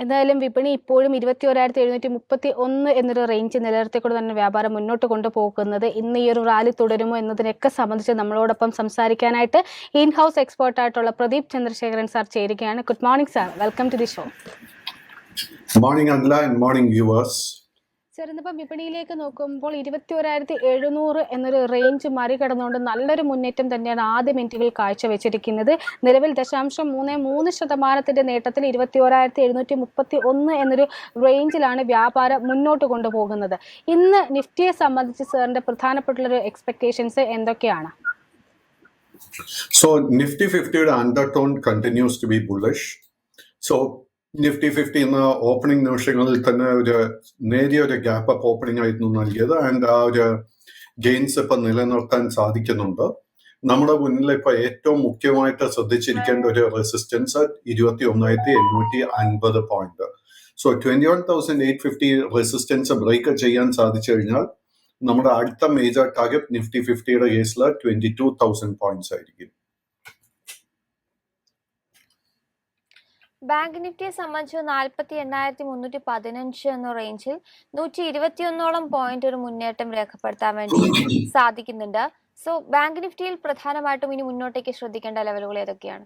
എന്തായാലും വിപണി ഇപ്പോഴും 21,731 എന്നൊരു റേഞ്ച് നിലനിർത്തിക്കൊണ്ട് തന്നെ വ്യാപാരം മുന്നോട്ട് കൊണ്ടുപോകുന്നത്. ഇന്ന് ഈ ഒരു റാലി തുടരുമോ എന്നതിനൊക്കെ സംബന്ധിച്ച് നമ്മളോടൊപ്പം സംസാരിക്കാനായിട്ട് ഇൻ ഹൗസ് എക്സ്പേർട്ട് ആയിട്ടുള്ള പ്രദീപ് ചന്ദ്രശേഖരൻ സാർ ചേരുകയാണ്. Good morning sir, welcome to the show. Morning അല്ല, മോർണിംഗ് വ്യൂവേഴ്സ്. സാർ, ഇന്നിപ്പം വിപണിയിലേക്ക് നോക്കുമ്പോൾ 21,700 എന്നൊരു റേഞ്ച് മറികടന്നുകൊണ്ട് നല്ലൊരു മുന്നേറ്റം തന്നെയാണ് ആദ്യ മിനിറ്റുകൾ കാഴ്ചവെച്ചിരിക്കുന്നത്. നിലവിൽ 0.33% നേട്ടത്തിൽ 21,731 എന്നൊരു റേഞ്ചിലാണ് വ്യാപാരം മുന്നോട്ട് കൊണ്ടുപോകുന്നത്. ഇന്ന് നിഫ്റ്റിയെ സംബന്ധിച്ച് സാറിന്റെ പ്രധാനപ്പെട്ടുള്ളൊരു എക്സ്പെക്ടേഷൻസ് എന്തൊക്കെയാണ്? So Nifty 50 undertone continues to be bullish. So Nifty 50 ഇന്ന് ഓപ്പണിംഗ് നിമിഷങ്ങളിൽ തന്നെ ഒരു നേരിയ ഒരു ഗ്യാപ്പ് അപ്പ് ഓപ്പണിംഗ് ആയിരുന്നു നൽകിയത്. ആൻഡ് ആ ഒരു ഗെയിൻസ് ഇപ്പൊ നിലനിർത്താൻ സാധിക്കുന്നുണ്ട്. നമ്മുടെ മുന്നിൽ ഇപ്പൊ ഏറ്റവും മുഖ്യമായിട്ട് ശ്രദ്ധിച്ചിരിക്കേണ്ട ഒരു resistance 21,850 point. So 21,850 resistance break ചെയ്യാൻ സാധിച്ചു കഴിഞ്ഞാൽ നമ്മുടെ അടുത്ത മേജർ ടാർഗറ്റ് നിഫ്റ്റി 50യുടെ കേസിൽ 22,000 പോയിന്റ്സ് ആയിരിക്കും. ബാങ്ക് നിഫ്റ്റിയെ സംബന്ധിച്ച് 48,315 എന്ന റേഞ്ചിൽ 121 പോയിന്റ് ഒരു മുന്നേറ്റം രേഖപ്പെടുത്താൻ വേണ്ടി സാധിക്കുന്നുണ്ട്. സോ ബാങ്ക് നിഫ്റ്റിയിൽ പ്രധാനമായിട്ടും ഇനി മുന്നോട്ടേക്ക് ശ്രദ്ധിക്കേണ്ട ലെവലുകൾ ഏതൊക്കെയാണ്?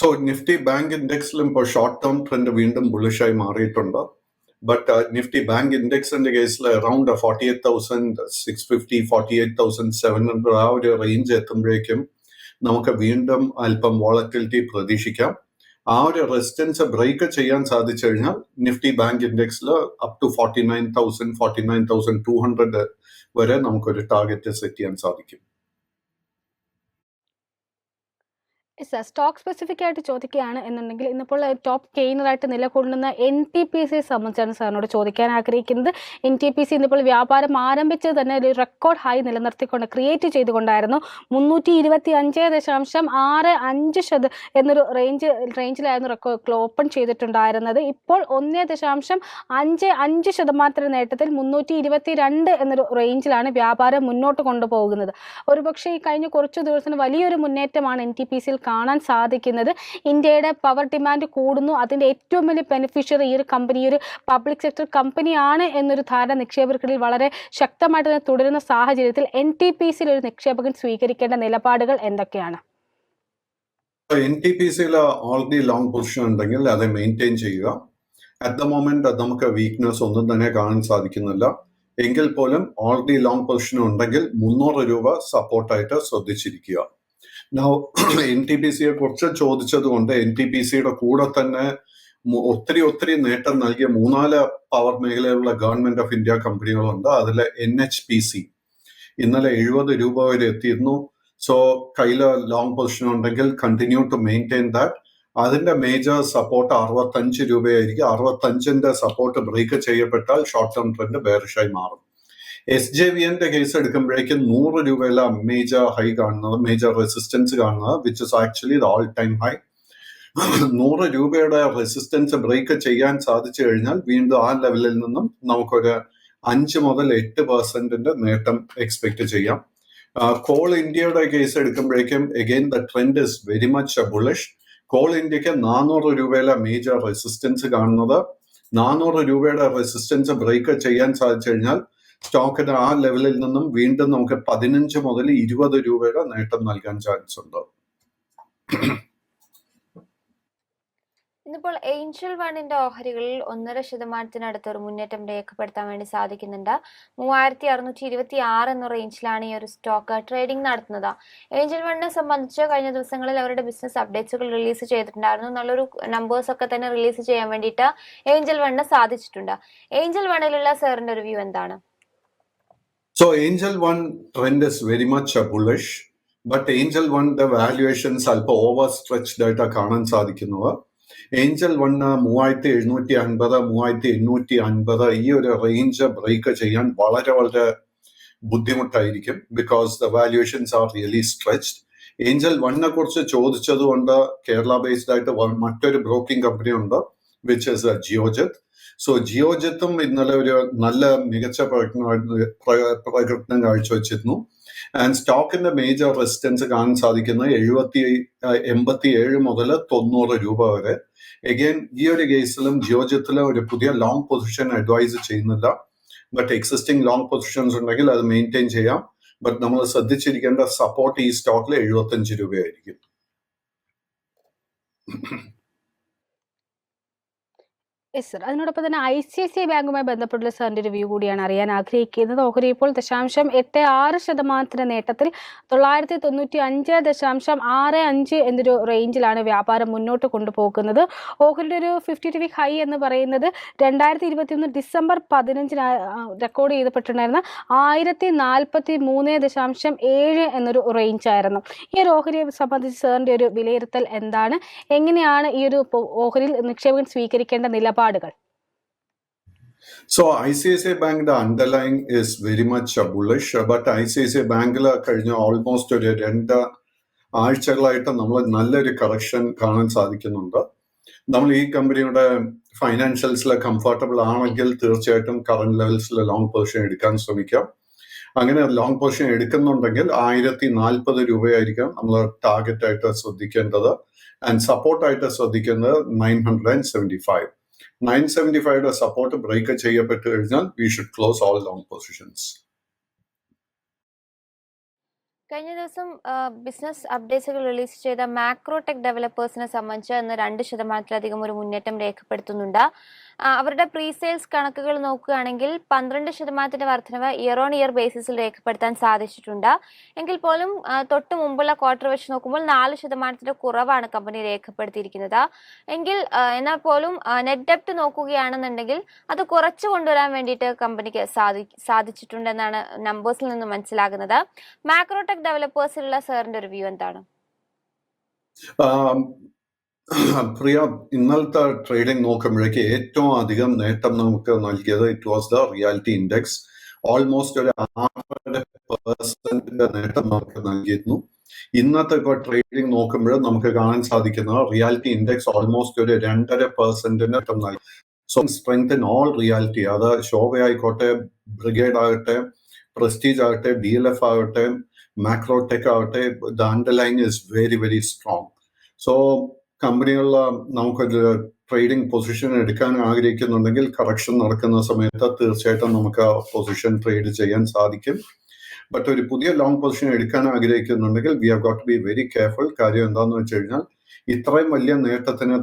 സോ നിഫ്റ്റി ബാങ്ക് ഇൻഡെക്സിലും ഇപ്പോൾ ഷോർട്ട് ടേം ട്രെൻഡ് വീണ്ടും ബുള്ളിഷായി മാറിയിട്ടുണ്ട്. ബട്ട് നിഫ്റ്റി ബാങ്ക് ഇൻഡെക്സിന്റെ കേസിൽ അറൌണ്ട് 48,650 48,700 ആ ഒരു റേഞ്ച് എത്തുമ്പോഴേക്കും നമുക്ക് വീണ്ടും അല്പം വോളറ്റിലിറ്റി പ്രതീക്ഷിക്കാം. ആ ഒരു റെസിസ്റ്റൻസ് ബ്രേക്ക് ചെയ്യാൻ സാധിച്ചു കഴിഞ്ഞാൽ നിഫ്റ്റി ബാങ്ക് ഇൻഡെക്സിൽ അപ് ടു 49,000 49,200 വരെ നമുക്കൊരു ടാർഗറ്റ് സെറ്റ് ചെയ്യാൻ സാധിക്കും. സ്റ്റോക്ക് സ്പെസിഫിക് ആയിട്ട് ചോദിക്കുകയാണ് എന്നുണ്ടെങ്കിൽ ഇന്നിപ്പോൾ ടോപ്പ് ഗെയിനറായിട്ട് നിലകൊള്ളുന്ന NTPCയെ സംബന്ധിച്ചാണ് സാറിനോട് ചോദിക്കാൻ ആഗ്രഹിക്കുന്നത്. NTPC ഇന്നിപ്പോൾ വ്യാപാരം ആരംഭിച്ചത് തന്നെ ഒരു റെക്കോർഡ് ഹൈ നിലനിർത്തിക്കൊണ്ട് ക്രിയേറ്റ് ചെയ്തുകൊണ്ടായിരുന്നു. 325.65 എന്നൊരു റേഞ്ചിലായിരുന്നു ഓപ്പൺ ചെയ്തിട്ടുണ്ടായിരുന്നത്. ഇപ്പോൾ 1.55% നേട്ടത്തിൽ 322 എന്നൊരു റേഞ്ചിലാണ് വ്യാപാരം മുന്നോട്ട് കൊണ്ടുപോകുന്നത്. ഒരുപക്ഷെ ഈ കഴിഞ്ഞ കുറച്ചു ദിവസത്തിന് വലിയൊരു മുന്നേറ്റമാണ് NTPCയിൽ കാണാൻ സാധിക്കുന്നത്. ഇന്ത്യയുടെ പവർ ഡിമാൻഡ് കൂടുന്നു, അതിന്റെ ഏറ്റവും വലിയ ബെനിഫിഷ്യറി ഈ ഒരു കമ്പനി ഒരു പബ്ലിക് സെക്ടർ കമ്പനിയാണ് എന്നൊരു ധാരണ നിക്ഷേപകരിൽ വളരെ ശക്തമായിട്ട് തന്നെ തുടരുന്ന സാഹചര്യത്തിൽ NTPCയിൽ ഒരു നിക്ഷേപകൻ സ്വീകരിക്കേണ്ട നിലപാടുകൾ എന്തൊക്കെയാണ്? NTPCയിൽ ഓൾറെഡി ലോങ് പൊസിഷൻ ഉണ്ടെങ്കിൽ അത് മെയിൻറ്റെയിൻ ചെയ്യുക. അറ്റ് ദ മൊമെന്റ് നമുക്ക് വീക്ക്നെസ് ഒന്നും തന്നെ കാണാൻ സാധിക്കുന്നില്ല. എങ്കിൽ പോലും ഓൾറെഡി ലോങ് പൊസിഷൻ ഉണ്ടെങ്കിൽ 300 രൂപ സപ്പോർട്ടായിട്ട് ശ്രദ്ധിച്ചിരിക്കുക. NTPCയെ കുറിച്ച് ചോദിച്ചത് കൊണ്ട് NTPCയുടെ കൂടെ തന്നെ ഒത്തിരി നേട്ടം നൽകിയ 3-4 പവർ മേഖലയിലുള്ള ഗവൺമെന്റ് ഓഫ് ഇന്ത്യ കമ്പനികളുണ്ട്. അതിൽ NHPC ഇന്നലെ 70 രൂപ വരെ എത്തിയിരുന്നു. സോ കയ്യില് ലോങ് പൊസിഷൻ ഉണ്ടെങ്കിൽ കണ്ടിന്യൂ ടു മെയിൻറ്റെയിൻ ദാറ്റ്. അതിന്റെ മേജർ സപ്പോർട്ട് 65 രൂപയായിരിക്കും. 65ന്റെ സപ്പോർട്ട് ബ്രേക്ക് ചെയ്യപ്പെട്ടാൽ ഷോർട്ട് ടേം ട്രെൻഡ് ബെയറിഷായി മാറും. SJVNന്റെ കേസ് എടുക്കുമ്പോഴേക്കും 100 രൂപയില മേജർ ഹൈ കാണുന്നത്, മേജർ റെസിസ്റ്റൻസ് കാണുന്നത്, which is actually the all time high. 100 രൂപയുടെ റെസിസ്റ്റൻസ് ബ്രേക്ക് ചെയ്യാൻ സാധിച്ചു കഴിഞ്ഞാൽ വീണ്ടും ആ ലെവലിൽ നിന്നും നമുക്കൊരു 5 മുതൽ 8% നേട്ടം എക്സ്പെക്ട് ചെയ്യാം. കോൾ ഇന്ത്യയുടെ കേസ് എടുക്കുമ്പോഴേക്കും again the trend is very much bullish. Coal ഇന്ത്യക്ക് 400 രൂപയിലെ മേജർ റെസിസ്റ്റൻസ് കാണുന്നത്. 400 രൂപയുടെ റെസിസ്റ്റൻസ് ബ്രേക്ക് ചെയ്യാൻ സാധിച്ചു കഴിഞ്ഞാൽ സ്റ്റോക്കിന് ആ ലെവലിൽ നിന്നും വീണ്ടും നമുക്ക് 15 മുതൽ 20 രൂപയുടെ നേട്ടം നൽകാൻ ചാൻസ് ഉണ്ട്. ഇന്നിപ്പോൾ ഏഞ്ചൽ വണ്ണിന്റെ ഓഹരികളിൽ 1.5% ഒരു മുന്നേറ്റം രേഖപ്പെടുത്താൻ വേണ്ടി സാധിക്കുന്നുണ്ട്. 3,626 എന്ന റേഞ്ചിലാണ് ഈ ഒരു സ്റ്റോക്ക് ട്രേഡിംഗ് നടത്തുന്നത്. ഏഞ്ചൽ വണ്ണിനെ സംബന്ധിച്ച് കഴിഞ്ഞ ദിവസങ്ങളിൽ അവരുടെ ബിസിനസ് അപ്ഡേറ്റ്സുകൾ റിലീസ് ചെയ്തിട്ടുണ്ടായിരുന്നു. നല്ലൊരു നമ്പേഴ്സ് ഒക്കെ തന്നെ റിലീസ് ചെയ്യാൻ വേണ്ടിയിട്ട് ഏഞ്ചൽ വണ്ണിന് സാധിച്ചിട്ടുണ്ട്. ഏഞ്ചൽ വണ്ണിലുള്ള സാറിന്റെ ഒരു വ്യൂ എന്താണ്? So Angel One trend is very much bullish, but Angel One the valuations അല്പം ഓവർ സ്ട്രെച്ച്ഡ് ആയിട്ട് കാണാൻ സാധിക്കുന്നത്. ഏഞ്ചൽ വണ്ണ് 3,750 3,850 ഈ ഒരു റേഞ്ച് ബ്രേക്ക് ചെയ്യാൻ വളരെ ബുദ്ധിമുട്ടായിരിക്കും. Because the valuations are really stretched. Angel വണ്ണിനെ കുറിച്ച് ചോദിച്ചത് കൊണ്ട് കേരള ബേസ്ഡ് ആയിട്ട് മറ്റൊരു ബ്രോക്കിംഗ് കമ്പനി ഉണ്ട്, വിച്ച് ഇസ് ജിയോജെറ്റ്. സോ ജിയോജെത്തും ഇന്നലെ ഒരു നല്ല മികച്ച പ്രകടനം കാഴ്ചവെച്ചിരുന്നു. ആൻഡ് സ്റ്റോക്കിന്റെ മേജർ റെസിസ്റ്റൻസ് കാണാൻ സാധിക്കുന്നത് 87 മുതൽ 90 രൂപ വരെ. എഗെയിൻ ഈ ഒരു കേസിലും ജിയോജിത്തിലെ ഒരു പുതിയ ലോങ് പൊസിഷൻ അഡ്വൈസ് ചെയ്യുന്നില്ല. ബട്ട് എക്സിസ്റ്റിംഗ് ലോങ് പൊസിഷൻസ് ഉണ്ടെങ്കിൽ അത് മെയിൻറ്റെയിൻ ചെയ്യാം. ബട്ട് നമ്മൾ ശ്രദ്ധിച്ചിരിക്കേണ്ട സപ്പോർട്ട് ഈ സ്റ്റോക്കിൽ 75 രൂപയായിരിക്കും. Yes sir. അതിനോടൊപ്പം തന്നെ ICICI ബാങ്കുമായി ബന്ധപ്പെട്ടുള്ള സാറിൻ്റെ ഒരു വ്യൂ കൂടിയാണ് അറിയാൻ ആഗ്രഹിക്കുന്നത്. ഓഹരി ഇപ്പോൾ 0.86% നേട്ടത്തിൽ 995.65 എന്നൊരു റേഞ്ചിലാണ് വ്യാപാരം മുന്നോട്ട് കൊണ്ടുപോകുന്നത്. ഓഹരിയുടെ ഒരു 52 വീക്ക് ഹൈ എന്ന് പറയുന്നത് 2021 ഡിസംബർ 15 റെക്കോർഡ് ചെയ്യപ്പെട്ടിട്ടുണ്ടായിരുന്ന 1043.7 എന്നൊരു റേഞ്ച് ആയിരുന്നു. ഈ ഒരു ഓഹരിയെ സംബന്ധിച്ച് സാറിൻ്റെ ഒരു വിലയിരുത്തൽ എന്താണ്? എങ്ങനെയാണ് ഈ ഒരു ഓഹരിയിൽ നിക്ഷേപകൻ സ്വീകരിക്കേണ്ട നിലപാടുകൾ? So ICICI Bank the underlying is very much bullish, but ICICI ബാങ്കിൽ കഴിഞ്ഞ ഓൾമോസ്റ്റ് ഒരു 2 ആഴ്ചകളായിട്ട് നമ്മൾ നല്ലൊരു കറക്ഷൻ കാണാൻ സാധിക്കുന്നുണ്ട്. നമ്മൾ ഈ കമ്പനിയുടെ ഫൈനാൻഷ്യൽസിൽ കംഫർട്ടബിൾ ആണെങ്കിൽ തീർച്ചയായിട്ടും കറന്റ് ലെവൽസിൽ ലോങ് പൊസിഷൻ എടുക്കാൻ ശ്രമിക്കാം. അങ്ങനെ ലോങ് പൊസിഷൻ എടുക്കുന്നുണ്ടെങ്കിൽ 1040 രൂപയായിരിക്കാം നമ്മൾ ടാർഗറ്റ് ആയിട്ട് ശ്രദ്ധിക്കേണ്ടത്. ആൻഡ് സപ്പോർട്ടായിട്ട് ശ്രദ്ധിക്കുന്നത് 975. 975 സപ്പോർട്ട് ബ്രേക്ക് ചെയ്യപ്പെട്ട് കഴിഞ്ഞാൽ we should close all long positions. കഴിഞ്ഞ ദിവസം ബിസിനസ് അപ്ഡേറ്റ്സുകൾ റിലീസ് ചെയ്ത മാക്രോടെക് ഡെവലപ്പേഴ്സിനെ സംബന്ധിച്ച് ഇന്ന് 2% ഒരു മുന്നേറ്റം രേഖപ്പെടുത്തുന്നുണ്ട്. അവരുടെ പ്രീ സെയിൽസ് കണക്കുകൾ നോക്കുകയാണെങ്കിൽ 12% വർധനവ് ഇയർ ഓൺ ഇയർ ബേസിസിൽ രേഖപ്പെടുത്താൻ സാധിച്ചിട്ടുണ്ട്. എങ്കിൽ പോലും തൊട്ട് മുമ്പുള്ള ക്വാർട്ടർ വെച്ച് നോക്കുമ്പോൾ 4% കുറവാണ് കമ്പനി രേഖപ്പെടുത്തിയിരിക്കുന്നത്. എന്നാൽ പോലും നെറ്റ് ഡെപ്റ്റ് നോക്കുകയാണെന്നുണ്ടെങ്കിൽ അത് കുറച്ചു കൊണ്ടുവരാൻ വേണ്ടിയിട്ട് കമ്പനിക്ക് സാധിച്ചിട്ടുണ്ടെന്നാണ് നമ്പേഴ്സിൽ നിന്ന് മനസ്സിലാകുന്നത്. മാക്രോടെക് ഡെവലപ്പേഴ്സിലുള്ള സാറിന്റെ ഒരു വ്യൂ എന്താണ്? പ്രിയ, ഇന്നലത്തെ ട്രേഡിംഗ് നോക്കുമ്പോഴേക്ക് ഏറ്റവും അധികം നേട്ടം നമുക്ക് നൽകിയത് it was the reality index. Almost ഒരു 6% നേട്ടം നമുക്ക് നൽകിയിരുന്നു. ഇന്നത്തെ ഇപ്പോൾ ട്രേഡിംഗ് നോക്കുമ്പോൾ നമുക്ക് കാണാൻ സാധിക്കുന്നത് റിയാലിറ്റി ഇൻഡെക്സ് ഓൾമോസ്റ്റ് ഒരു 2.5% നേട്ടം നൽകി. So strength in all reality, അത് ശോഭ ആയിക്കോട്ടെ, ബ്രിഗേഡ് ആകട്ടെ, പ്രസ്റ്റീജ് ആകട്ടെ, DLF ആകട്ടെ, മാക്രോടെക് ആകട്ടെ, the underline is very very strong. So കമ്പനികളിൽ നമുക്കൊരു ട്രേഡിംഗ് പൊസിഷൻ എടുക്കാൻ ആഗ്രഹിക്കുന്നുണ്ടെങ്കിൽ കറക്ഷൻ നടക്കുന്ന സമയത്ത് തീർച്ചയായിട്ടും നമുക്ക് പൊസിഷൻ ട്രേഡ് ചെയ്യാൻ സാധിക്കും. ബട്ട് ഒരു പുതിയ ലോങ് പൊസിഷൻ എടുക്കാൻ ആഗ്രഹിക്കുന്നുണ്ടെങ്കിൽ we have got to be very careful. കാര്യം എന്താണെന്ന് വെച്ച് കഴിഞ്ഞാൽ ഇത്രയും വലിയ നേട്ടത്തിനെ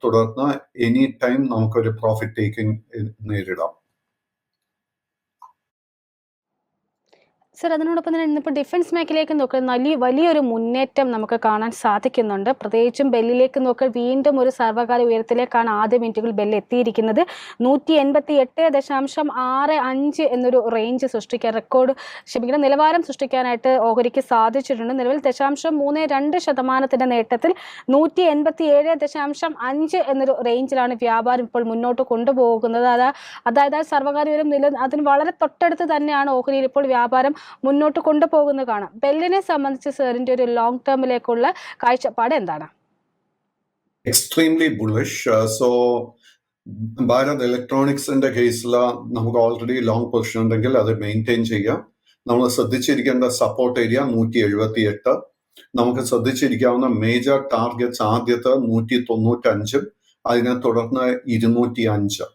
തുടർന്ന് എനി ടൈം നമുക്കൊരു പ്രോഫിറ്റ് ടേക്കിംഗ് നേരിടാം. സർ, അതിനോടൊപ്പം തന്നെ ഇന്നിപ്പോൾ ഡിഫൻസ് മേഖലയിലേക്ക് നോക്കുന്ന വലിയൊരു മുന്നേറ്റം നമുക്ക് കാണാൻ സാധിക്കുന്നുണ്ട്. പ്രത്യേകിച്ചും ബെല്ലിലേക്ക് നോക്കിയാൽ വീണ്ടും ഒരു സർവ്വകാല ഉയരത്തിലേക്കാണ് ആദ്യ മിനിറ്റുകൾ ബെല്ല് എത്തിയിരിക്കുന്നത്. 188.65 എന്നൊരു റേഞ്ച് നിലവാരം സൃഷ്ടിക്കാനായിട്ട് ഓഹരിക്ക് സാധിച്ചിട്ടുണ്ട്. നിലവിൽ 0.32% നേട്ടത്തിൽ 187.5 എന്നൊരു റേഞ്ചിലാണ് വ്യാപാരം ഇപ്പോൾ മുന്നോട്ട് കൊണ്ടുപോകുന്നത്. അതായത് സർവ്വകാല ഉയരം അതിന് വളരെ തൊട്ടടുത്ത് തന്നെയാണ് ഓഹരിയിൽ ഇപ്പോൾ വ്യാപാരം മുന്നോട്ട് കൊണ്ടുപോകുന്നത് കാണാം. ബെല്ലിനെ സംബന്ധിച്ച് സാറിന്റെ ഒരു ലോങ് ടേമിലേക്കുള്ള കാഴ്ചപ്പാട് എന്താണ്? Extremely bullish. സോ ഭാരത് ഇലക്ട്രോണിക്സിന്റെ കേസിൽ നമുക്ക് ഓൾറെഡി ലോങ് പൊസിഷൻ ഉണ്ടെങ്കിൽ അത് മെയിൻറ്റെയിൻ ചെയ്യാം. നമ്മൾ ശ്രദ്ധിച്ചിരിക്കേണ്ട സപ്പോർട്ട് ഏരിയ 178. നമുക്ക് ശ്രദ്ധിച്ചിരിക്കാവുന്ന മേജർ ടാർഗറ്റ്സ് ആദ്യത്തെ 195, അതിനെ തുടർന്ന് 205.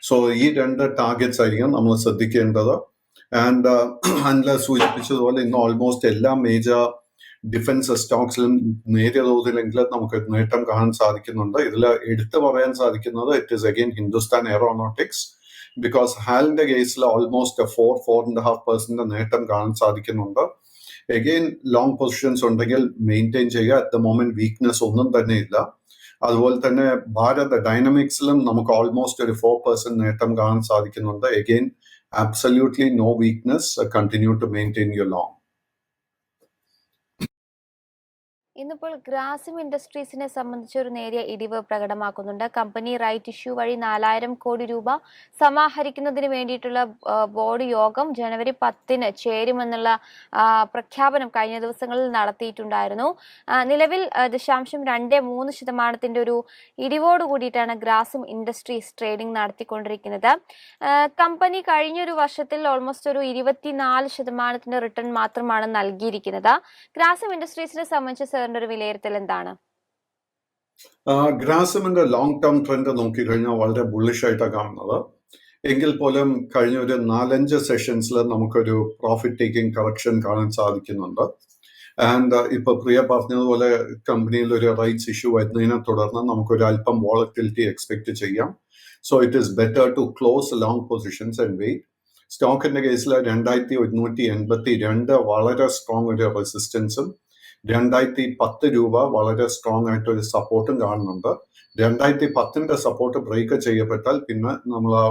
സോ ഈ 2 ടാർഗറ്റ്സ് ആയിരിക്കും നമ്മൾ ശ്രദ്ധിക്കേണ്ടത്. ആൻഡ് അനില സൂചിപ്പിച്ചതുപോലെ ഇന്ന് ഓൾമോസ്റ്റ് എല്ലാ മേജർ ഡിഫൻസ് സ്റ്റോക്സിലും നേരിയ തോതിലെങ്കിലും നമുക്ക് നേട്ടം കാണാൻ സാധിക്കുന്നുണ്ട്. ഇതിൽ എടുത്തു പറയാൻ സാധിക്കുന്നത് it is again Hindustan Aeronautics. Because ഹാലിന്റെ കേസിൽ ഓൾമോസ്റ്റ് 4.5% നേട്ടം കാണാൻ സാധിക്കുന്നുണ്ട്. അഗെയിൻ ലോങ് പൊസിഷൻസ് ഉണ്ടെങ്കിൽ മെയിൻറ്റെയിൻ ചെയ്യുക. അറ്റ് ദ മൊമെന്റ് വീക്ക്നെസ് ഒന്നും തന്നെ ഇല്ല. അതുപോലെ തന്നെ ഭാരത് ഡൈനാമിക്സിലും നമുക്ക് ഓൾമോസ്റ്റ് ഒരു 4% നേട്ടം കാണാൻ സാധിക്കുന്നുണ്ട്. Again absolutely no weakness. Continue to maintain your long. ഇന്നിപ്പോൾ ഗ്രാസിം ഇൻഡസ്ട്രീസിനെ സംബന്ധിച്ച് ഒരു നേരിയ ഇടിവ് പ്രകടമാക്കുന്നുണ്ട്. കമ്പനി റൈറ്റ് ഇഷ്യൂ വഴി 4000 കോടി രൂപ സമാഹരിക്കുന്നതിന് വേണ്ടിയിട്ടുള്ള ബോർഡ് യോഗം ജനുവരി 10 ചേരുമെന്നുള്ള പ്രഖ്യാപനം കഴിഞ്ഞ ദിവസങ്ങളിൽ നടത്തിയിട്ടുണ്ടായിരുന്നു. നിലവിൽ 0.23% ഒരു ഇടിവോട് കൂടിയിട്ടാണ് ഗ്രാസിം ഇൻഡസ്ട്രീസ് ട്രേഡിംഗ് നടത്തിക്കൊണ്ടിരിക്കുന്നത്. കമ്പനി കഴിഞ്ഞൊരു വർഷത്തിൽ ഓൾമോസ്റ്റ് ഒരു 24% റിട്ടേൺ മാത്രമാണ് നൽകിയിരിക്കുന്നത്. ഗ്രാസിം ഇൻഡസ്ട്രീസിനെ സംബന്ധിച്ച് ഒരു വിലയിരുത്തൽ എന്താണ്? ഗ്രാസിമിന്റെ ലോങ് ടേം ട്രെൻഡ് നോക്കിക്കഴിഞ്ഞാൽ വളരെ ബുള്ളിഷ് ആയിട്ടാണ് കാണുന്നത്. എങ്കിൽ പോലും കഴിഞ്ഞ ഒരു 4-5 സെഷൻസിൽ നമുക്കൊരു പ്രോഫിറ്റ് ടേക്കിംഗ് കറക്ഷൻ കാണാൻ സാധിക്കുന്നുണ്ട്. ആൻഡ് ഇപ്പൊ പ്രിയ പറഞ്ഞതുപോലെ കമ്പനിയിൽ ഒരു റൈറ്റ്സ് ഇഷ്യൂ വരുന്നതിനെ തുടർന്ന് നമുക്കൊരു അല്പം വോളറ്റിലിറ്റി എക്സ്പെക്ട് ചെയ്യാം. So it is better to close long positions and wait. സ്റ്റോക്കിന്റെ കേസിൽ 2182 വളരെ സ്ട്രോങ് ഒരു റെസിസ്റ്റൻസും 2010 രൂപ വളരെ സ്ട്രോങ് ആയിട്ട് ഒരു സപ്പോർട്ടും കാണുന്നുണ്ട്. 2010 സപ്പോർട്ട് ബ്രേക്ക് ചെയ്യപ്പെട്ടാൽ പിന്നെ നമ്മൾ ആ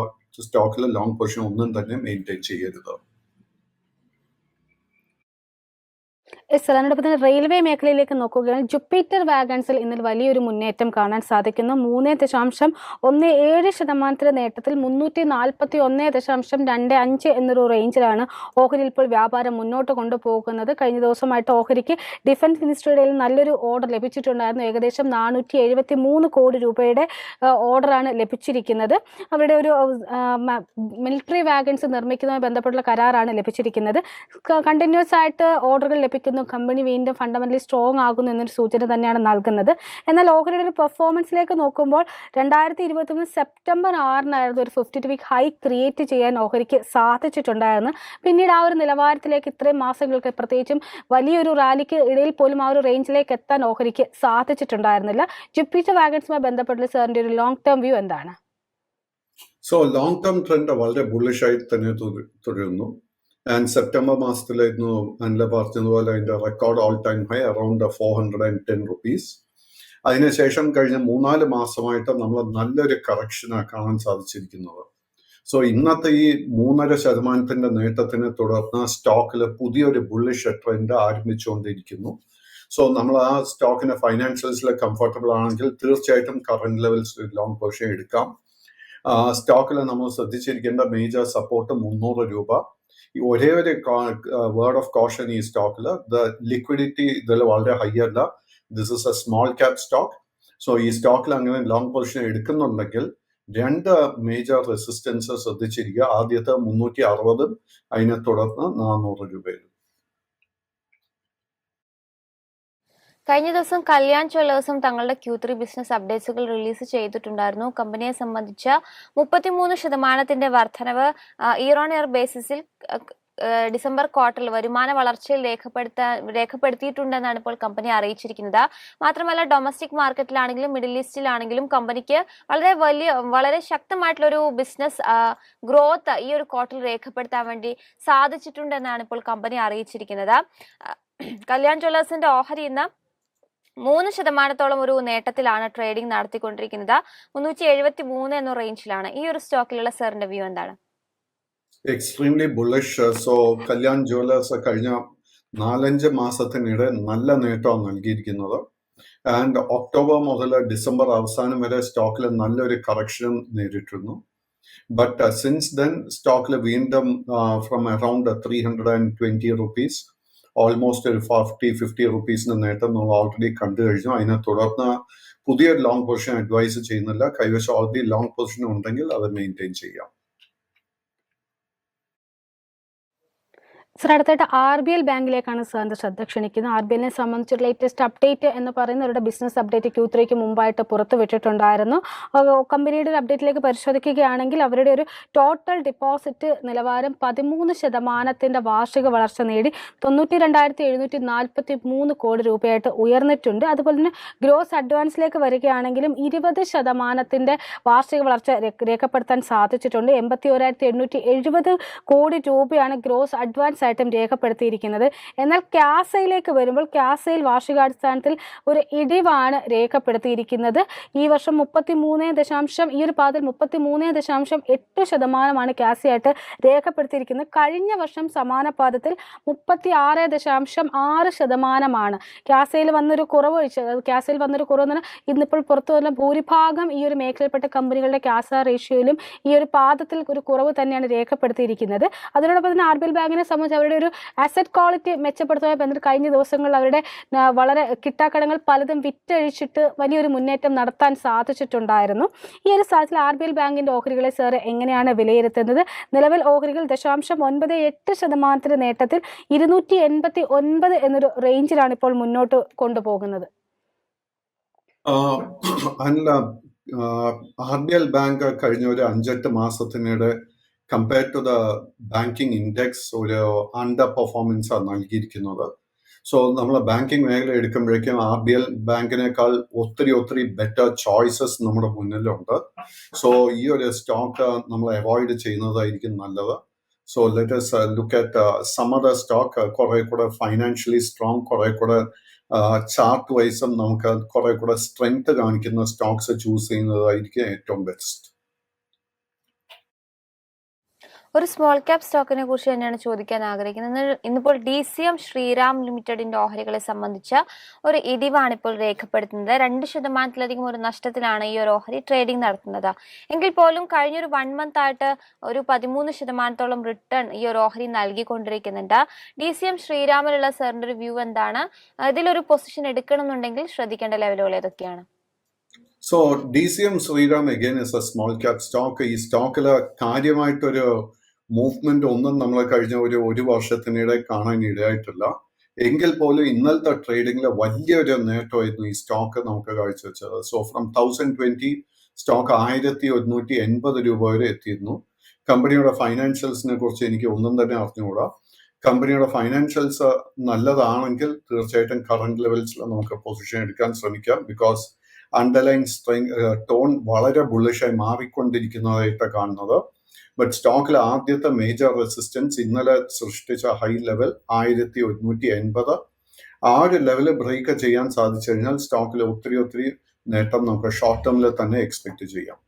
സ്റ്റോക്കിൽ ലോങ് പൊസിഷൻ ഒന്നും തന്നെ മെയിൻറ്റെയിൻ ചെയ്യരുത്. അതിനോടൊപ്പം തന്നെ റെയിൽവേ മേഖലയിലേക്ക് നോക്കുകയാണെങ്കിൽ ജുപ്പിറ്റർ വാഗൺസിൽ ഇന്നലെ വലിയൊരു മുന്നേറ്റം കാണാൻ സാധിക്കുന്നു. 3.17% നേട്ടത്തിൽ 341.25 എന്നൊരു റേഞ്ചിലാണ് ഓഹരി ഇപ്പോൾ വ്യാപാരം മുന്നോട്ട് കൊണ്ടുപോകുന്നത്. കഴിഞ്ഞ ദിവസമായിട്ട് ഓഹരിക്ക് ഡിഫൻസ് മിനിസ്ട്രിയുടെ നല്ലൊരു ഓർഡർ ലഭിച്ചിട്ടുണ്ടായിരുന്നു. ഏകദേശം 473 കോടി രൂപയുടെ ഓർഡറാണ് ലഭിച്ചിരിക്കുന്നത്. അവരുടെ ഒരു മിലിറ്ററി വാഗൺസ് നിർമ്മിക്കുന്നതുമായി ബന്ധപ്പെട്ടുള്ള കരാറാണ് ലഭിച്ചിരിക്കുന്നത്. കണ്ടിന്യൂസ് ആയിട്ട് ഓർഡറുകൾ ലഭിക്കുന്നു. കമ്പനി വീണ്ടും ഫണ്ടമെന്റലി സ്ട്രോങ് ആകുന്നു എന്നൊരു സൂചന തന്നെയാണ് നൽകുന്നത്. എന്നാൽ ഓഹരിയുടെ ഒരു പെർഫോമൻസിലേക്ക് നോക്കുമ്പോൾ 2021 സെപ്റ്റംബർ 6 ഒരു 52 വീക്ക് ഹൈ ക്രിയേറ്റ് ചെയ്യാൻ ഓഹരിക്ക് സാധിച്ചിട്ടുണ്ടായിരുന്നു. പിന്നീട് ആ ഒരു നിലവാരത്തിലേക്ക് ഇത്രയും മാസങ്ങൾക്ക് പ്രത്യേകിച്ചും വലിയൊരു റാലിക്ക് ഇടയിൽ പോലും ആ ഒരു റേഞ്ചിലേക്ക് എത്താൻ ഓഹരിക്ക് സാധിച്ചിട്ടുണ്ടായിരുന്നില്ല. ജുപ്പിറ്റർ വാഗൺസുമായി ബന്ധപ്പെട്ടുള്ള സാറിന്റെ ഒരു ലോങ് ടേം വ്യൂ എന്താണ്? സോ ലോങ് ടേം ട്രെൻഡ് വളരെ ബുള്ളിഷ് ആയി തന്നെ തുടരുന്നു. ആൻഡ് സെപ്റ്റംബർ മാസത്തിലായിരുന്നു അനില പറഞ്ഞതുപോലെ അതിന്റെ record all time high around 410 rupees. അതിനുശേഷം കഴിഞ്ഞ 3-4 മാസമായിട്ട് നമ്മൾ നല്ലൊരു കറക്ഷനാണ് കാണാൻ സാധിച്ചിരിക്കുന്നത്. സോ ഇന്നത്തെ ഈ 3.5% നേട്ടത്തിനെ തുടർന്ന് സ്റ്റോക്കിൽ പുതിയൊരു ബുള്ളിഷ് ട്രെൻഡ് ആരംഭിച്ചുകൊണ്ടിരിക്കുന്നു. സോ നമ്മൾ ആ സ്റ്റോക്കിന് ഫൈനാൻഷ്യൽസിൽ കംഫർട്ടബിൾ ആണെങ്കിൽ തീർച്ചയായിട്ടും കറന്റ് ലെവൽസ് ലോങ് പൊസിഷൻ എടുക്കാം. സ്റ്റോക്കിൽ നമ്മൾ ശ്രദ്ധിച്ചിരിക്കേണ്ട മേജർ സപ്പോർട്ട് 300 രൂപ. ഈ ഒരേ ഒരു വേർഡ് ഓഫ് കോഷൻ ഈ സ്റ്റോക്കിൽ ദ ലിക്വിഡിറ്റി ഇതിൽ വളരെ ഹൈ അല്ല. This is a small cap stock. So ഈ സ്റ്റോക്കിൽ അങ്ങനെ ലോങ് പൊസിഷൻ എടുക്കുന്നുണ്ടെങ്കിൽ 2 മേജർ റെസിസ്റ്റൻസ് ശ്രദ്ധിച്ചിരിക്കുക. ആദ്യത്തെ 360, അതിനെ തുടർന്ന് 400 രൂപയിൽ. കഴിഞ്ഞ ദിവസം കല്യാൺ ജ്വല്ലേഴ്സും തങ്ങളുടെ Q3 ബിസിനസ് അപ്ഡേറ്റ്സുകൾ റിലീസ് ചെയ്തിട്ടുണ്ടായിരുന്നു. കമ്പനിയെ സംബന്ധിച്ച 33% വർധനവ് ഇയർ ഓൺ ഇയർ ബേസിസിൽ ഡിസംബർ ക്വാർട്ടറിൽ വരുമാന വളർച്ചയിൽ രേഖപ്പെടുത്തിയിട്ടുണ്ടെന്നാണ് ഇപ്പോൾ കമ്പനി അറിയിച്ചിരിക്കുന്നത്. മാത്രമല്ല ഡൊമസ്റ്റിക് മാർക്കറ്റിലാണെങ്കിലും മിഡിൽ ഈസ്റ്റിലാണെങ്കിലും കമ്പനിക്ക് വളരെ ശക്തമായിട്ടുള്ളൊരു ബിസിനസ് ഗ്രോത്ത് ഈ ഒരു ക്വാർട്ടറിൽ രേഖപ്പെടുത്താൻ വേണ്ടി സാധിച്ചിട്ടുണ്ടെന്നാണ് ഇപ്പോൾ കമ്പനി അറിയിച്ചിരിക്കുന്നത്. കല്യാൺ ജ്വല്ലേഴ്സിന്റെ ഓഹരി ഇന്ന് 3% ഒരു നേട്ടത്തിലാണ് ട്രേഡിംഗ് നടത്തിക്കൊണ്ടിരിക്കുന്നത്. 373 എന്ന റേഞ്ചിലാണ്. ഈ ഒരു സ്റ്റോക്കിലുള്ള സാറിന്റെ വ്യൂ എന്താണ്? Extremely bullish. So Kalyan Jewellers കഴിഞ്ഞ 4-5 മാസത്തിനിടെ നല്ല നേട്ടമാണ് നൽകിയിരിക്കുന്നത്. ആൻഡ് ഒക്ടോബർ മുതൽ ഡിസംബർ അവസാനം വരെ സ്റ്റോക്കിൽ നല്ലൊരു കറക്ഷൻ നേരിട്ടിരുന്നു. ബട്ട് സിൻസ് ദെൻ സ്റ്റോക്കിൽ വീണ്ടും ഫ്രം അറൌണ്ട് 320 റുപ്പീസ് ഓൾമോസ്റ്റ് ഒരു 40-50 റുപ്പീസിന് നേട്ടം നമ്മൾ ഓൾറെഡി കണ്ടു കഴിഞ്ഞു. അതിനെ തുടർന്ന് പുതിയൊരു ലോങ് പൊസിഷൻ അഡ്വൈസ് ചെയ്യുന്നില്ല. കൈവശം ഓൾറെഡി ലോങ് പൊസിഷൻ ഉണ്ടെങ്കിൽ അത് മെയിൻറ്റെയിൻ ചെയ്യാം. സാർ അടുത്തായിട്ട് RBL ബാങ്കിലേക്കാണ് സാറിൻ്റെ ശ്രദ്ധ ക്ഷണിക്കുന്നത്. RBLനെ സംബന്ധിച്ച് ലേറ്റസ്റ്റ് അപ്ഡേറ്റ് എന്ന് പറയുന്ന അവരുടെ ബിസിനസ് അപ്ഡേറ്റ് Q3ക്ക് മുമ്പായിട്ട് പുറത്തുവിട്ടിട്ടുണ്ടായിരുന്നു. കമ്പനിയുടെ ഒരു അപ്ഡേറ്റിലേക്ക് പരിശോധിക്കുകയാണെങ്കിൽ അവരുടെ ഒരു ടോട്ടൽ ഡിപ്പോസിറ്റ് നിലവാരം 13% വാർഷിക വളർച്ച നേടി 92,743 കോടി രൂപയായിട്ട് ഉയർന്നിട്ടുണ്ട്. അതുപോലെ തന്നെ ഗ്രോസ് അഡ്വാൻസിലേക്ക് വരികയാണെങ്കിലും 20% വാർഷിക വളർച്ച രേഖപ്പെടുത്താൻ സാധിച്ചിട്ടുണ്ട്. 81,870 കോടി രൂപയാണ് ഗ്രോസ് അഡ്വാൻസ് ആയിട്ടും രേഖപ്പെടുത്തിയിരിക്കുന്നത്. എന്നാൽ ക്യാസയിലേക്ക് വരുമ്പോൾ ക്യാസയിൽ വാർഷികാടിസ്ഥാനത്തിൽ ഒരു ഇടിവാണ് രേഖപ്പെടുത്തിയിരിക്കുന്നത്. ഈ വർഷം 33 ഈ ഒരു പാദത്തിൽ 33.8% ക്യാസയായിട്ട് രേഖപ്പെടുത്തിയിരിക്കുന്നത്. കഴിഞ്ഞ വർഷം സമാന പാദത്തിൽ 36.6% ക്യാസയിൽ വന്നൊരു കുറവ്. ക്യാസയിൽ വന്നൊരു കുറവ് ഇന്നിപ്പോൾ പുറത്തു വന്ന ഭൂരിഭാഗം ഈ ഒരു മേഖലയിൽപ്പെട്ട കമ്പനികളുടെ ക്യാസ റേഷ്യോയിലും ഈ ഒരു പാദത്തിൽ ഒരു കുറവ് തന്നെയാണ് രേഖപ്പെടുത്തിയിരിക്കുന്നത്. അതിനോടൊപ്പം തന്നെ RBL ബാങ്കിനെ സംബന്ധിച്ച് അവരുടെ ഒരു അസറ്റ് ക്വാളിറ്റി മെച്ചപ്പെടുത്തുന്നതുമായി ബന്ധപ്പെട്ട് കഴിഞ്ഞ ദിവസങ്ങളിൽ അവരുടെ വളരെ കിട്ടാക്കടങ്ങൾ പലതും വിറ്റഴിച്ചിട്ട് വലിയൊരു മുന്നേറ്റം നടത്താൻ സാധിച്ചിട്ടുണ്ടായിരുന്നു. ഈ ഒരു സാഹചര്യത്തിൽ RBL ബാങ്കിന്റെ ഓഹരികളെ സാർ എങ്ങനെയാണ് വിലയിരുത്തുന്നത്? നിലവിൽ ഓഹരികൾ 0.98% നേട്ടത്തിൽ 289 എന്നൊരു റേഞ്ചിലാണ് ഇപ്പോൾ മുന്നോട്ട് കൊണ്ടുപോകുന്നത്. അല്ല, RBL ബാങ്ക് കഴിഞ്ഞ ഒരു 5-8 മാസത്തിനിടെ compared to the banking index ഒരു അണ്ടർ പെർഫോമൻസ് ആണ് നൽകിയിരിക്കുന്നത്. സോ നമ്മൾ ബാങ്കിങ് മേഖല എടുക്കുമ്പോഴേക്കും RBL ബാങ്കിനേക്കാൾ ഒത്തിരി ബെറ്റർ ചോയ്സസ് നമ്മുടെ മുന്നിലുണ്ട്. സോ ഈ ഒരു സ്റ്റോക്ക് നമ്മൾ അവോയ്ഡ് ചെയ്യുന്നതായിരിക്കും നല്ലത്. So let us look at some other stock, കുറെ കൂടെ ഫൈനാൻഷ്യലി സ്ട്രോങ്, കുറെ കൂടെ ചാർട്ട് വൈസും നമുക്ക് കുറെ കൂടെ സ്ട്രെങ്ത് കാണിക്കുന്ന സ്റ്റോക്സ് ചൂസ് ചെയ്യുന്നതായിരിക്കും ഏറ്റവും ബെസ്റ്റ്. ഒരു സ്മോൾ ക്യാപ് സ്റ്റോക്കിനെ കുറിച്ച് തന്നെയാണ് ചോദിക്കാൻ ആഗ്രഹിക്കുന്നത്. ഇന്നിപ്പോൾ DCM ശ്രീറാം ലിമിറ്റഡിന്റെ ഓഹരികളെ സംബന്ധിച്ച ഒരു ഇടിവാണ് ഇപ്പോൾ രേഖപ്പെടുത്തുന്നത്. 2% ഒരു നഷ്ടത്തിലാണ് ഈ ഒരു ഓഹരി ട്രേഡിംഗ് നടത്തുന്നത്. എങ്കിൽ പോലും കഴിഞ്ഞൊരു 1 month ആയിട്ട് ഒരു 13% റിട്ടേൺ ഈ ഒരു ഓഹരി നൽകിക്കൊണ്ടിരിക്കുന്നുണ്ട്. DCM ശ്രീറാമിലുള്ള സാറിന്റെ ഒരു വ്യൂ എന്താണ്? ഇതിലൊരു പൊസിഷൻ എടുക്കണമെന്നുണ്ടെങ്കിൽ ശ്രദ്ധിക്കേണ്ട ലെവലുകൾ ഏതൊക്കെയാണ്? So DCM Shriram again is a small cap stock. ഈ സ്റ്റോക്കിൽ കാര്യമായിട്ടൊരു മൂവ്മെന്റ് ഒന്നും നമ്മൾ കഴിഞ്ഞ ഒരു വർഷത്തിനിടെ കാണാൻ ഇടയായിട്ടില്ല. എങ്കിൽ പോലും ഇന്നലത്തെ ട്രേഡിംഗിൽ വലിയൊരു നേട്ടമായിരുന്നു ഈ സ്റ്റോക്ക് നമുക്ക് കാഴ്ചവെച്ചത്. സോ ഫ്രം 1020 സ്റ്റോക്ക് 1180 രൂപ വരെ എത്തിയിരുന്നു. കമ്പനിയുടെ ഫൈനാൻഷ്യൽസിനെ കുറിച്ച് എനിക്ക് ഒന്നും തന്നെ അറിഞ്ഞുകൂടാ. കമ്പനിയുടെ ഫൈനാൻഷ്യൽസ് നല്ലതാണെങ്കിൽ തീർച്ചയായിട്ടും കറന്റ് ലെവൽസിൽ നമുക്ക് പൊസിഷൻ എടുക്കാൻ ശ്രമിക്കാം. ബിക്കോസ് അണ്ടർലൈൻ ടോൺ വളരെ ബുള്ളിഷായി മാറിക്കൊണ്ടിരിക്കുന്നതായിട്ട് കാണുന്നത്. ബട്ട് സ്റ്റോക്കിൽ ആദ്യത്തെ മേജർ റെസിസ്റ്റൻസ് ഇന്നലെ സൃഷ്ടിച്ച ഹൈ ലെവൽ 1180. ആ ഒരു ലെവൽ ബ്രേക്ക് ചെയ്യാൻ സാധിച്ചു കഴിഞ്ഞാൽ സ്റ്റോക്കിൽ ഒത്തിരി നേട്ടം നമുക്ക് ഷോർട്ട് ടേമിൽ തന്നെ എക്സ്പെക്ട് ചെയ്യാം.